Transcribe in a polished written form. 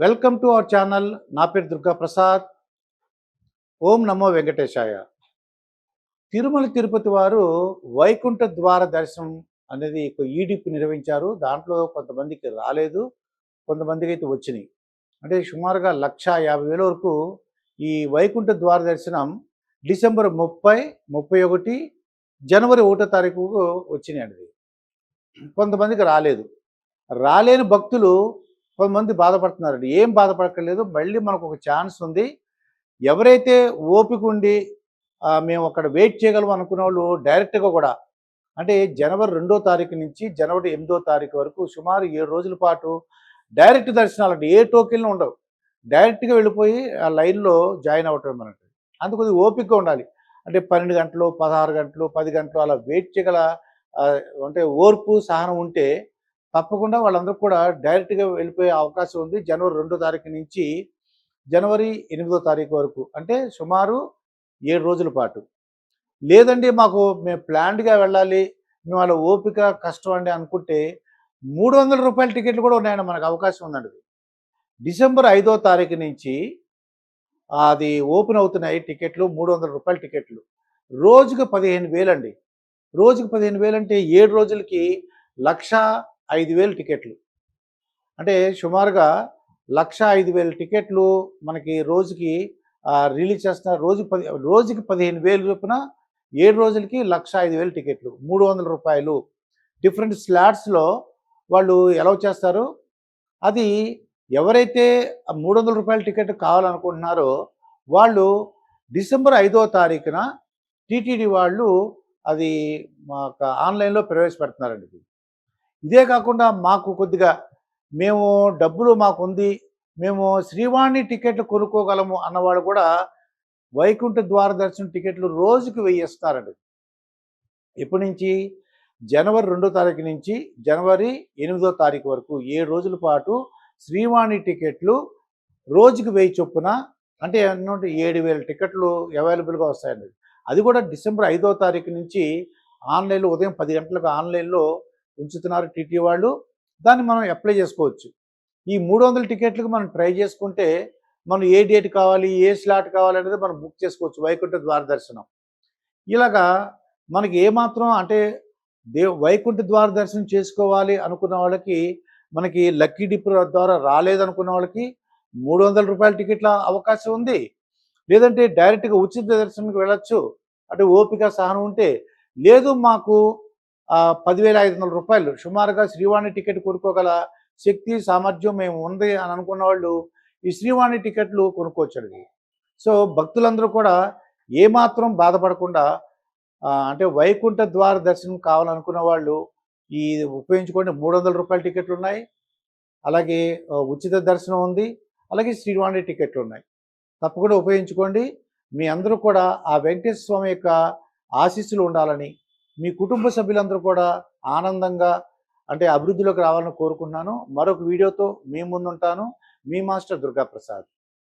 Welcome to our channel. నా పేరు దుర్గా ప్రసాద్. ఓం నమో వెంకటేశాయ. తిరుమల తిరుపతి వారు వైకుంఠ ద్వార దర్శనం అనేది ఒక ఈడిపు నిర్వహించారు. దాంట్లో కొంతమందికి రాలేదు, కొంతమందికి అయితే వచ్చినాయి. అంటే సుమారుగా 1,50,000 వరకు ఈ వైకుంఠ ద్వార దర్శనం డిసెంబర్ 30, 31, జనవరి 1వ తారీఖు వచ్చినాయండి. కొంతమందికి రాలేదు. రాలేని భక్తులు కొంతమంది బాధపడుతున్నారండి. ఏం బాధపడక్కర్లేదు. మళ్ళీ మనకు ఒక ఛాన్స్ ఉంది. ఎవరైతే ఓపిక ఉండి మేము అక్కడ వెయిట్ చేయగలం అనుకునే వాళ్ళు డైరెక్ట్గా కూడా అంటే జనవరి 2వ తారీఖు నుంచి జనవరి 8వ తారీఖు వరకు సుమారు 7 రోజుల పాటు డైరెక్ట్ దర్శనాలండి. ఏ టోకెన్లు ఉండవు. డైరెక్ట్గా వెళ్ళిపోయి ఆ లైన్లో జాయిన్ అవ్వటం మనకి. అందుకు కొద్దిగా ఓపికగా ఉండాలి. అంటే 12 గంటలు, 16 గంటలు, 10 గంటలు అలా వెయిట్ చేయగల అంటే ఓర్పు, సహనం ఉంటే తప్పకుండా వాళ్ళందరూ కూడా డైరెక్ట్గా వెళ్ళిపోయే అవకాశం ఉంది. జనవరి 2వ తారీఖు నుంచి జనవరి 8వ తారీఖు వరకు, అంటే సుమారు 7 రోజుల పాటు. లేదండి మాకు మేము ప్లాన్డ్గా వెళ్ళాలి, మేము వాళ్ళ ఓపిక కష్టం అండి అనుకుంటే ₹300 టికెట్లు కూడా ఉన్నాయండి. మనకు అవకాశం ఉందండి. డిసెంబర్ 5వ తారీఖు నుంచి అది ఓపెన్ అవుతున్నాయి టికెట్లు. ₹300 టికెట్లు. రోజుకు 15,000 అండి. రోజుకు 15,000 అంటే 7 రోజులకి 1,05,000 టికెట్లు. అంటే సుమారుగా 1,05,000 టికెట్లు మనకి రోజుకి రిలీజ్ చేస్తున్నారు. రోజుకి 15,000 చొప్పున 7 రోజులకి 1,05,000 టికెట్లు. ₹300 డిఫరెంట్ స్లాట్స్లో వాళ్ళు అలౌ చేస్తారు. అది ఎవరైతే ₹300 టికెట్ కావాలనుకుంటున్నారో వాళ్ళు డిసెంబర్ 5వ తారీఖున టీటీడీ వాళ్ళు అది మాకు ఆన్లైన్లో ప్రవేశపెడుతున్నారండి. ఇదే కాకుండా మాకు కొద్దిగా మేము డబ్బులు మాకుంది, మేము శ్రీవాణి టికెట్లు కొనుక్కోగలము అన్నవాళ్ళు కూడా వైకుంఠ ద్వార దర్శనం టికెట్లు రోజుకి 1000 ఇస్తున్నారండి. ఇప్పటి నుంచి జనవరి 2వ తారీఖు నుంచి జనవరి 8వ తారీఖు వరకు 7 రోజుల పాటు శ్రీవాణి టికెట్లు రోజుకి 1000 చొప్పున, అంటే 7,000 టికెట్లు అవైలబుల్గా వస్తాయండి. అది కూడా డిసెంబర్ 5వ తారీఖు నుంచి ఆన్లైన్లో ఉదయం 10 గంటలకు ఆన్లైన్లో ఉంచుతున్నారు టీటీ వాళ్ళు. దాన్ని మనం అప్లై చేసుకోవచ్చు. ఈ 300 టికెట్లకు మనం ట్రై చేసుకుంటే మనం ఏ డేట్ కావాలి, ఏ స్లాట్ కావాలనేది మనం బుక్ చేసుకోవచ్చు వైకుంఠ ద్వార దర్శనం. ఇలాగా మనకి ఏమాత్రం అంటే వైకుంఠ ద్వార దర్శనం చేసుకోవాలి అనుకున్న వాళ్ళకి, మనకి లక్కీ డిప్ ద్వారా రాలేదనుకున్న వాళ్ళకి ₹300 టికెట్ల అవకాశం ఉంది. లేదంటే డైరెక్ట్గా ఉచిత దర్శనంకి వెళ్ళొచ్చు. అంటే ఓపిక సహనం ఉంటే. లేదు మాకు ₹10,500 సుమారుగా శ్రీవాణి టికెట్ కొనుక్కోగల శక్తి, సామర్థ్యం మేము ఉంది అని అనుకున్న వాళ్ళు ఈ శ్రీవాణి టికెట్లు కొనుక్కోవచ్చండి. సో భక్తులందరూ కూడా ఏమాత్రం బాధపడకుండా అంటే వైకుంఠ ద్వార దర్శనం కావాలనుకున్న వాళ్ళు ఈ ఉపయోగించుకోండి. ₹300 టికెట్లు ఉన్నాయి, అలాగే ఉచిత దర్శనం ఉంది, అలాగే శ్రీవాణి టికెట్లు ఉన్నాయి. తప్పకుండా ఉపయోగించుకోండి. మీ అందరూ కూడా ఆ వెంకటేశ్వర స్వామి యొక్క ఆశీస్సులు ఉండాలని, మీ కుటుంబ సభ్యులందరూ కూడా ఆనందంగా అంటే అభివృద్ధిలోకి రావాలని కోరుకుంటున్నాను. మరొక వీడియోతో మీ ముందుంటాను. మీ మాస్టర్ దుర్గా ప్రసాద్.